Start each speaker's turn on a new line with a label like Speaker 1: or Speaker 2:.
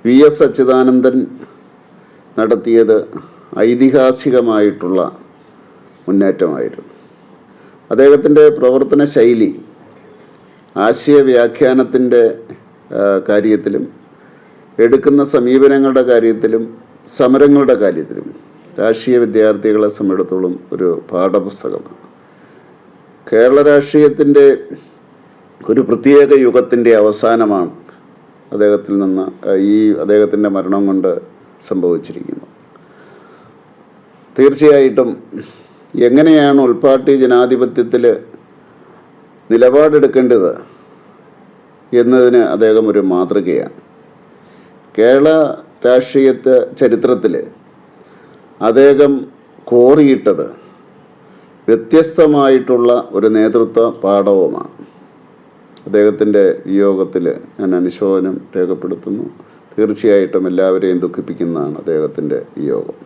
Speaker 1: VS Achuthanandan നടത്തിയത് ഐതിഹാസികമായിട്ടുള്ള മുന്നേറ്റമായിരുന്നു. അദ്ദേഹത്തിൻ്റെ പ്രവർത്തന ശൈലി ആശയവ്യാഖ്യാനത്തിൻ്റെ കാര്യത്തിലും എടുക്കുന്ന സമീപനങ്ങളുടെ കാര്യത്തിലും സമരങ്ങളുടെ കാര്യത്തിലും രാഷ്ട്രീയ വിദ്യാർത്ഥികളെ സംബന്ധിച്ചിടത്തോളം ഒരു പാഠപുസ്തകമാണ്. കേരള രാഷ്ട്രീയത്തിൻ്റെ ഒരു പ്രത്യേക യുഗത്തിൻ്റെ അവസാനമാണ് അദ്ദേഹത്തിൻ്റെ മരണം കൊണ്ട് സംഭവിച്ചിരിക്കുന്നത്. തീർച്ചയായിട്ടും എങ്ങനെയാണ് ഉൾപാർട്ടി ജനാധിപത്യത്തിൽ നിലപാടെടുക്കേണ്ടത് എന്നതിന് അദ്ദേഹം ഒരു മാതൃകയാണ്. കേരള രാഷ്ട്രീയ ചരിത്രത്തിൽ അദ്ദേഹം കോറിയിട്ടത് വ്യത്യസ്തമായിട്ടുള്ള ഒരു നേതൃത്വ പാഠവുമാണ്. അദ്ദേഹത്തിൻ്റെ വിയോഗത്തിൽ ഞാൻ അനുശോചനം രേഖപ്പെടുത്തുന്നു. തീർച്ചയായിട്ടും എല്ലാവരെയും ദുഃഖിപ്പിക്കുന്നതാണ് അദ്ദേഹത്തിൻ്റെ വിയോഗം.